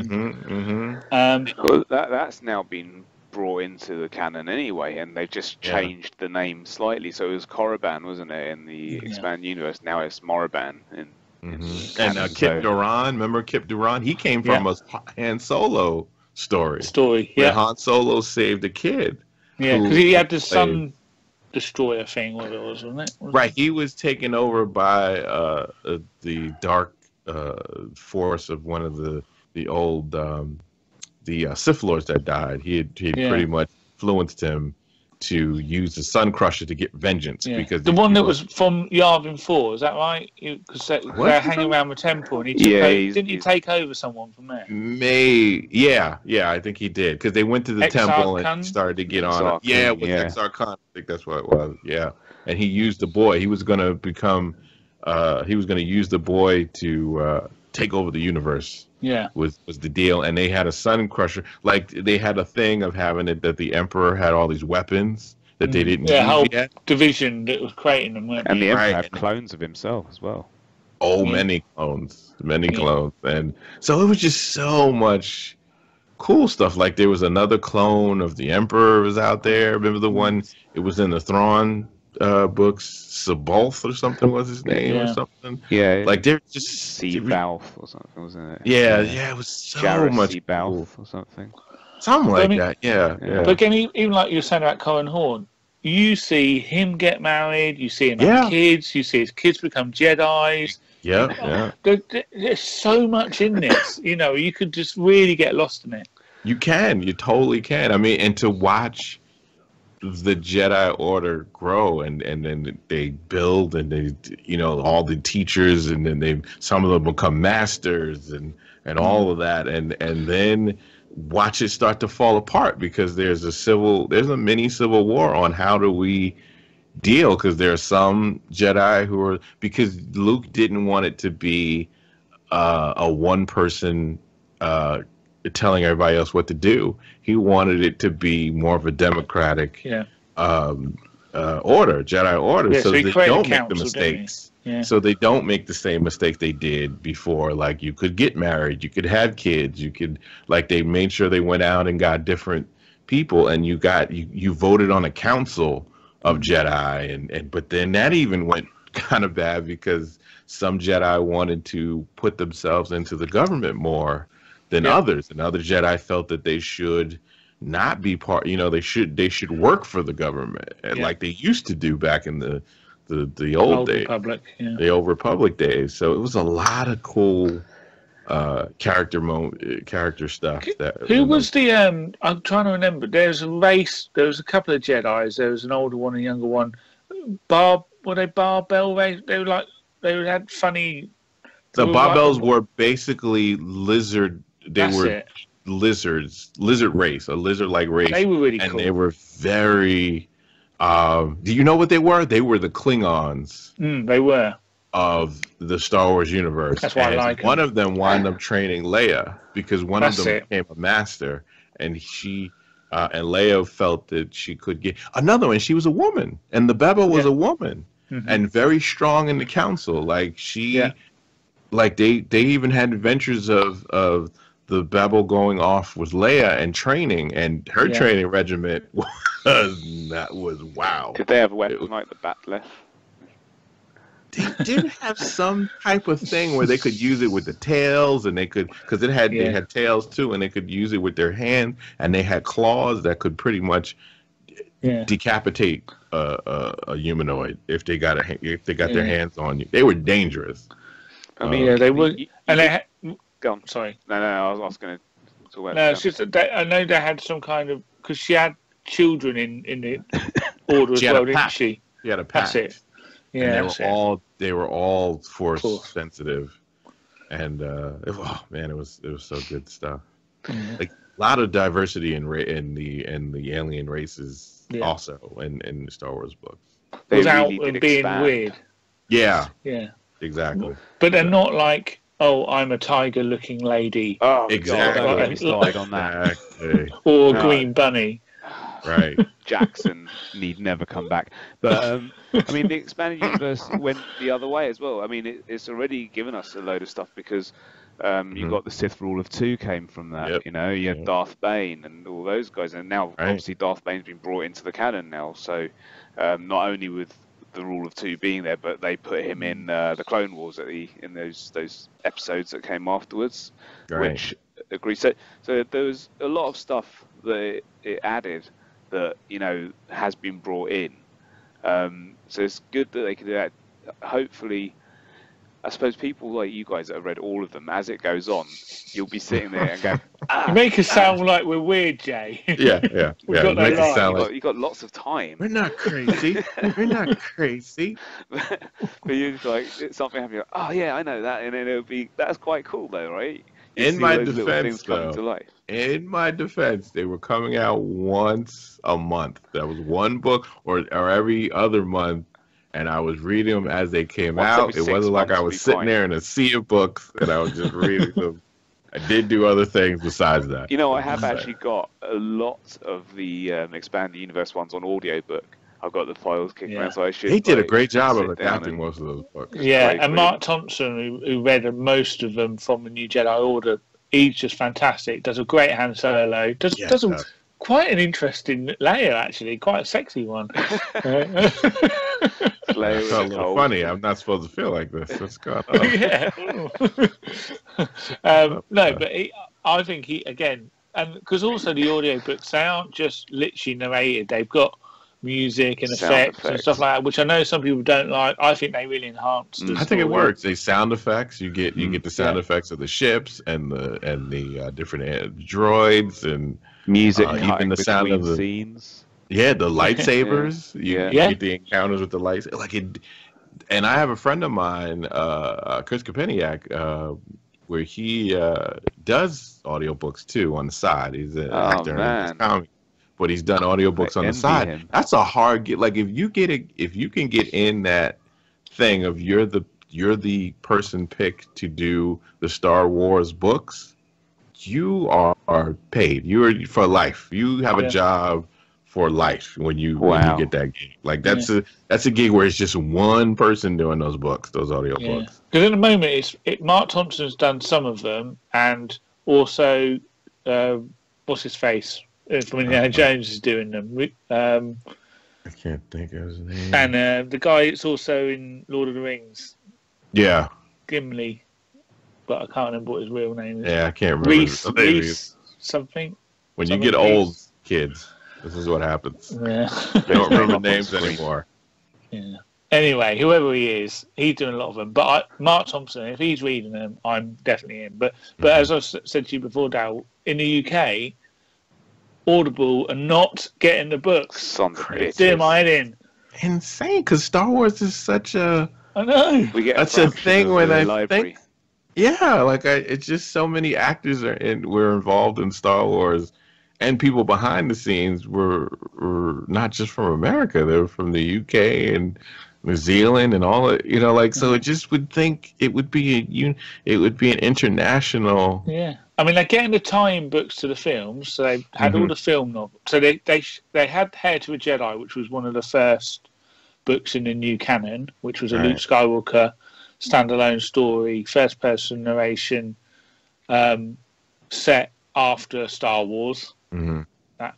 Well, that's now been brought into the canon anyway, and they've just changed the name slightly. So it was Korriban, wasn't it, in the expanded universe? Now it's Moraban and Kip Duran, remember Kip Duran? He came from a Han Solo story. Where Han Solo saved a kid. Yeah, because he had the Sun Destroyer thing, wasn't it? Right, he was taken over by the dark force of one of the old Sith Lords that died. He had pretty much influenced him to use the Sun Crusher to get vengeance because the one that was from Yavin 4, is that right? Because they're hanging around the temple, and he didn't he take over someone from there? I think he did, because they went to the temple and started to get on it. Yeah, with Exar Khan, I think that's what it was. Yeah, and he used the boy. He was going to become. He was going to use the boy to take over the universe. Yeah, was the deal, and they had a Sun Crusher. Like they had a thing of having it that the Emperor had all these weapons that they didn't use whole yet. Division that was creating them, and the Emperor had clones of himself as well. Oh, many clones, and so it was just so much cool stuff. Like there was another clone of the Emperor was out there. Remember the one? It was in the Thrawn books. Sabolth or something was his name or something. Yeah, like they're just Seabalth or something, wasn't it? Yeah, it was so Jarrett much Seabalth or something. Something like that. Yeah. But again, even like you were saying about Cohen Horn, you see him get married, you see him have kids, you see his kids become Jedis. Yeah. There's so much in this. You could just really get lost in it. You totally can. I mean, and to watch the Jedi Order grow, and then they build, and they all the teachers, and then some of them become masters, and all of that, and then watch it start to fall apart, because there's a mini civil war on how do we deal, because there are some Jedi who are, because Luke didn't want it to be a one person telling everybody else what to do. He wanted it to be more of a democratic order, Jedi Order, so they don't make the mistakes. So they don't make the same mistake they did before. Like you could get married, you could have kids, you could, like they made sure they went out and got different people, and you voted on a council of Jedi, and but then that even went kind of bad, because some Jedi wanted to put themselves into the government more than others, and other Jedi felt that they should not be part. They should work for the government, and like they used to do back in the old days, the old Republic days. So it was a lot of cool character stuff. Who was the? I'm trying to remember. There's a race. There was a couple of Jedis. There was an older one, and a younger one. Were they Barbell race? They were like had funny. The Barbells were basically lizard. They were lizards, lizard race, a lizard-like race. They were really cool. And they were very. Do you know what they were? They were the Klingons. They were. Of the Star Wars universe. That's why I like one of them wound up training Leia, because one of them became a master, and she and Leia felt that she could get another one. She was a woman, and the Beba was a woman, and very strong in the council. Like like they even had adventures of the Beba going off with Leia and training, and her training regiment was wow. Did they have weapons like the Batleth? they did have some type of thing where they could use it with the tails, and they could, because they had tails too, and they could use it with their hand, and they had claws that could pretty much decapitate a humanoid if they got their hands on you. They were dangerous. I mean, they were, and they had, go on. Sorry. No, I was going to talk about. No, it's just that I know they had some kind of, because she had children in the order as well, didn't she? She had a pack. That's it. Yeah, and they were all force sensitive, and oh man, it was so good stuff. Like a lot of diversity in the alien races also in the Star Wars books. Without really being weird. Yeah. Yeah. Exactly. But they're not like, oh, I'm a tiger-looking lady. Oh, exactly. On that. Exactly. Or Green Bunny. Right. Jackson need never come back. But I mean, the expanded universe went the other way as well. I mean, it's already given us a load of stuff because you got the Sith Rule of Two came from that. Yep. You know, you had Darth Bane and all those guys, and now obviously Darth Bane's been brought into the canon now. So not only with the Rule of Two being there, but they put him in the Clone Wars in those episodes that came afterwards, which agree. So there was a lot of stuff that it added that has been brought in. So it's good that they can do that. Hopefully, I suppose people like you guys that have read all of them, as it goes on, you'll be sitting there and go, you make us sound like we're weird, Jay. Yeah. You've got lots of time. We're not crazy. We're not crazy. But you're like, something happening, oh yeah, I know that, and then that's quite cool though, right? In my defense, they were coming out once a month. That was one book, or every other month, and I was reading them as they came out. It wasn't like I was sitting there in a sea of books and I was just reading them. I did do other things besides that. I have actually got a lot of the Expanded Universe ones on audiobook. I've got the files kicking around, so I should. He did a great job of adapting most of those books. Yeah, and Mark Thompson, who read most of them from the New Jedi Order, he's just fantastic. Does a great Han Solo. Does quite an interesting Leia, actually, quite a sexy one. It's a little funny. I'm not supposed to feel like this. What's going on? But I think he again, and because also the audiobooks, they aren't just literally narrated. They've got music and effects and stuff like that, which I know some people don't like. I think they really enhance. I think it works. They sound effects. You get the sound effects of the ships and the different droids and music, even the sound of the scenes. Yeah, the lightsabers. You get the encounters with the lights. And I have a friend of mine, Chris Kopeniak, where he does audiobooks too on the side. He's an actor in comic, but he's done audiobooks on the side. That's a hard get. Like if you can get in that thing of you're the person picked to do the Star Wars books, you are paid. You're for life. You have a job for life when you get that gig. Like that's a gig where it's just one person doing those books, those audio books. Because at the moment, Mark Thompson's done some of them, and also what's his face from Indiana Jones is doing them. I can't think of his name. And the guy it's also in Lord of the Rings. Yeah. Gimli, but I can't remember what his real name is. Yeah, I can't remember. Reese something. When you get old, kids, this is what happens. Yeah. They don't remember names anymore. Yeah. Anyway, whoever he is, he's doing a lot of them. But Mark Thompson, if he's reading them, I'm definitely in. But as I said to you before, Darrell, in the UK, Audible are not getting the books. Steer my head in. Insane, because Star Wars is such a... I know. That's a thing when I think... Yeah, it's just so many actors were involved in Star Wars, and people behind the scenes were not just from America; they were from the UK and New Zealand and all it. So it just would think it would be an international. Yeah, I mean, they're getting the tie-in books to the films, so they had all the film novels. So they had Heir to a Jedi, which was one of the first books in the new canon, which was a Luke Skywalker standalone story, first-person narration, set after Star Wars. That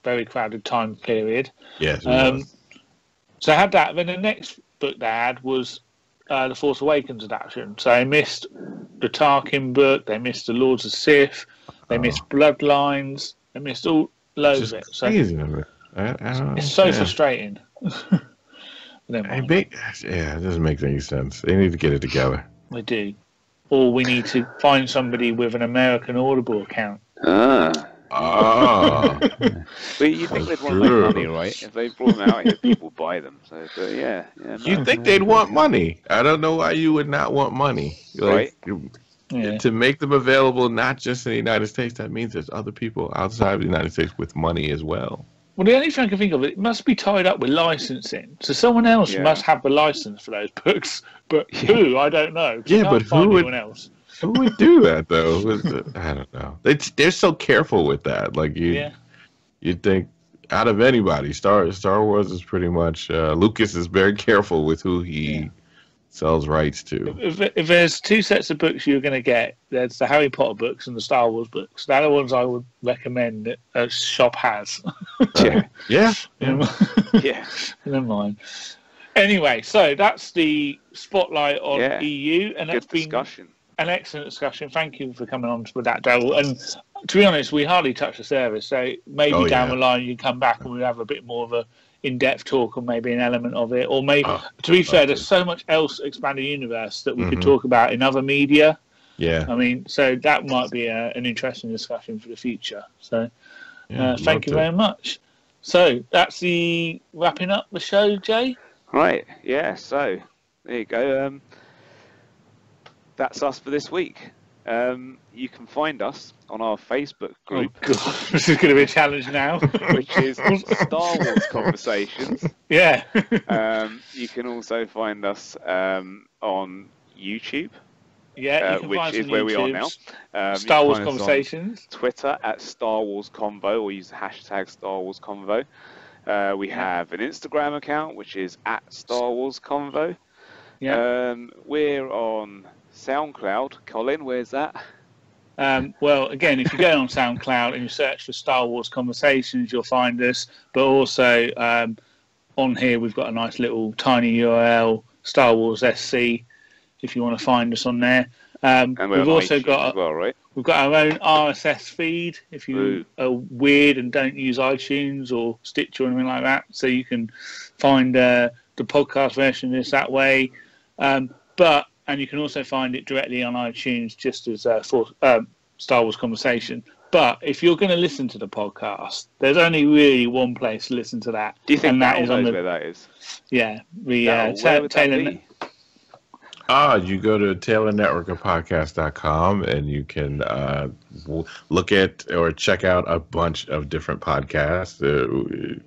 very crowded time period. Yes. So I had that. Then the next book they had was the Force Awakens adaptation. So they missed the Tarkin book, they missed the Lords of Sith, they missed Bloodlines, they missed all loads of it. So it's so frustrating. It doesn't make any sense. They need to get it together. They do. Or we need to find somebody with an American Audible account. But you think they'd want money, right? If they brought them out here, people buy them. So, but you think they'd want money? I don't know why you would not want money. Right? To make them available not just in the United States, that means there's other people outside of the United States with money as well. Well, the only thing I can think of, it must be tied up with licensing. So someone else must have the license for those books. But who? I don't know. But who would? Else. Who would do that though? I don't know. They're so careful with that. Like you'd think out of anybody, Star Wars is pretty much Lucas is very careful with who he sells rights to. If there's two sets of books you're going to get, there's the Harry Potter books and the Star Wars books. They're the ones I would recommend that a shop has. Yeah. Never mind. Anyway, so that's the spotlight on EU, and that's been an excellent discussion. Thank you for coming on with that, Darrell. And to be honest, we hardly touched the service, so maybe down the line you come back and we'll have a bit more of a in-depth talk, or maybe an element of it, or maybe to be fair, there's so much else expanded universe that we could talk about in other media. I mean, so that might be an interesting discussion for the future. So thank you very much. So that's the wrapping up the show, Jay. Right, so there you go. That's us for this week. You can find us on our Facebook group. Oh, God. This is going to be a challenge now. Which is Star Wars Conversations. Yeah. You can also find us on YouTube. Yeah, you can which find us is on where YouTube. we are now. Star Wars Conversations. Twitter at Star Wars Convo, or use the hashtag Star Wars Convo. We have an Instagram account, which is at Star Wars Convo. We're on SoundCloud. Colin, where's that? Well, again, if you go on SoundCloud and you search for Star Wars Conversations, you'll find us. But also on here, we've got a nice little tiny URL, Star Wars SC, if you want to find us on there. And we've also got as well, right? We've got our own RSS feed if you are weird and don't use iTunes or Stitch or anything like that. So you can find the podcast version of this that way. And you can also find it directly on iTunes, just as for Star Wars Conversation. But if you're going to listen to the podcast, there's only really one place to listen to that. Do you think that is on where that is? Yeah, Taylor. You go to taylornetworkofpodcast.com and you can look at or check out a bunch of different podcasts,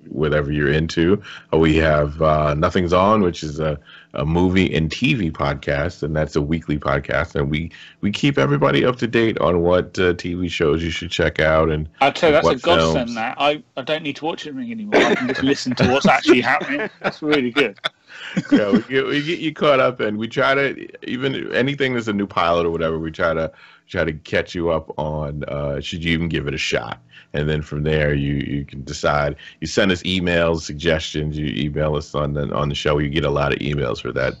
whatever you're into. We have Nothing's On, which is a movie and TV podcast, and that's a weekly podcast. And we keep everybody up to date on what TV shows you should check out. And I'll tell you, that's a godsend. That I don't need to watch it anymore. I can just listen to what's actually happening. That's really good. We get you caught up, and we try to, even anything that's a new pilot or whatever, we try to catch you up on. Should you even give it a shot? And then from there, you can decide. You send us emails, suggestions. You email us on the show. You get a lot of emails for that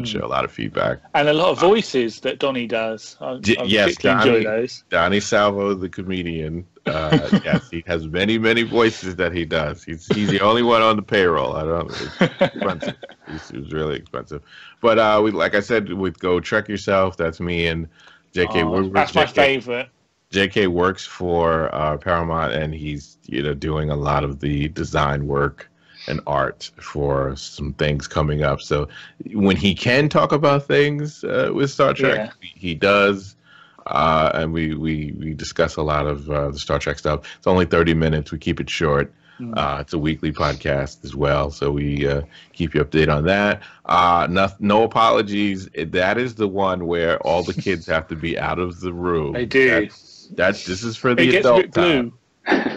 show, a lot of feedback, and a lot of voices that Donnie does. I enjoy those. Donnie Salvo, the comedian. Yes, he has many voices that he does. He's the only one on the payroll. It's expensive. He's really expensive. But we, like I said, with Go Trek Yourself, that's me and JK. That's my favorite. JK works for Paramount, and he's doing a lot of the design work and art for some things coming up. So when he can talk about things with Star Trek, he does. And we discuss a lot of the Star Trek stuff. It's only 30 minutes. We keep it short. It's a weekly podcast as well, so we keep you updated on that. No apologies. That is the one where all the kids have to be out of the room. They do. This is for the adult time.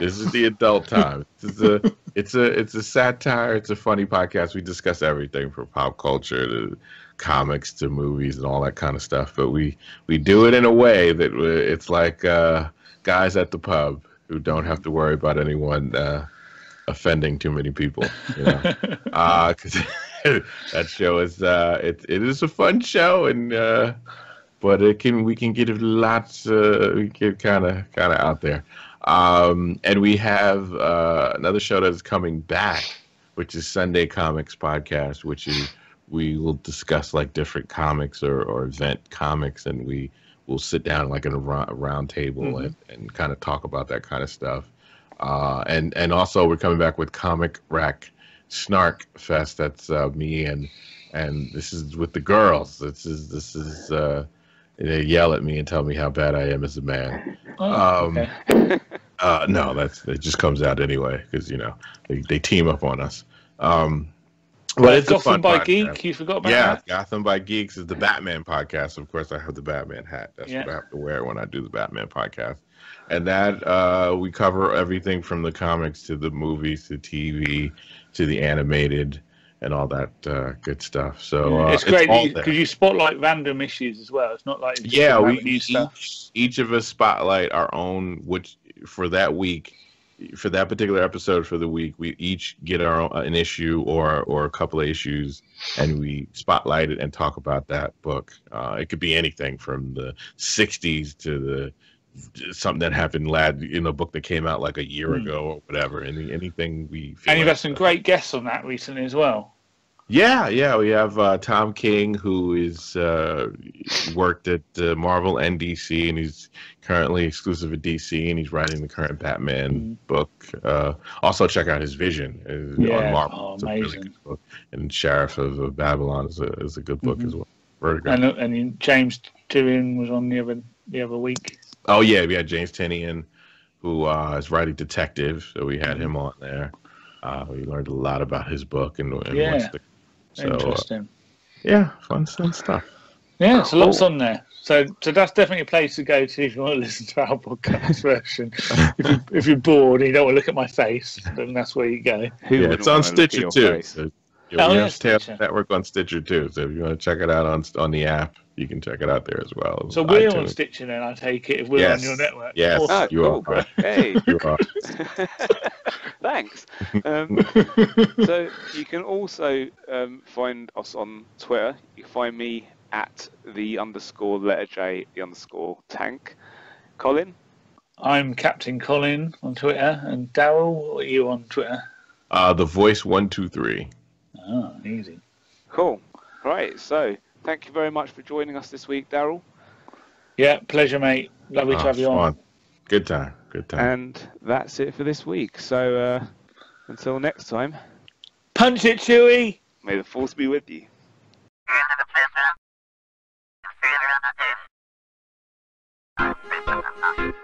This is the adult time. It's a satire. It's a funny podcast. We discuss everything from pop culture to comics to movies and all that kind of stuff, but we do it in a way that it's like guys at the pub who don't have to worry about anyone offending too many people, because That show is it is a fun show, and but we can get lots we get kind of out there. And we have another show that is coming back, which is Sunday Comics Podcast, which is we will discuss like different comics or event comics, and we will sit down like in a round table and kind of talk about that kind of stuff. And also we're coming back with Comic Rack Snark Fest. That's me and this is with the girls. This is they yell at me and tell me how bad I am as a man. Okay. No, it just comes out anyway because they team up on us. But it's Gotham by podcast. Geek, you forgot about that? Yeah, Gotham by Geeks is the Batman podcast. Of course, I have the Batman hat. That's what I have to wear when I do the Batman podcast. And that we cover everything from the comics to the movies to TV to the animated and all that good stuff. So it's great because you spotlight random issues as well. It's not like each of us spotlight our own, which for that week. For that particular episode for the week, we each get our own, an issue or a couple of issues, and we spotlight it and talk about that book. It could be anything from the 60s to something that happened in a book that came out like a year ago or whatever. Anything we feel. And you've had some great guests on that recently as well. Yeah, we have Tom King, who is worked at Marvel and DC, and he's currently exclusive at DC, and he's writing the current Batman book. Also, check out his Vision on Marvel. It's amazing. A really good book. And Sheriff of Babylon is a good book as well. And James Tyrion was on the other week. Oh yeah, we had James Tynion, who is writing Detective, so we had him on there. We learned a lot about his book and interesting. Fun stuff. Yeah, it's lots on there. So that's definitely a place to go to if you want to listen to our podcast version. If you're bored and you don't want to look at my face, then that's where you go. It's on Stitcher too. So, we have Taylor Network on Stitcher too. So if you want to check it out on the app, you can check it out there as well. So we're on Stitcher then, I take it, if we're on your network. Yes, you are. Hey. You are. Thanks. So you can also find us on Twitter. You can find me at _J_Tank. Colin? I'm Captain Colin on Twitter. And Darrell, what are you on Twitter? The Voice 123. Oh, easy. Cool. Right, so thank you very much for joining us this week, Darrell. Yeah, pleasure, mate. Lovely to have you on. Good time. And that's it for this week. So until next time. Punch it, Chewie! May the force be with you. Thank you.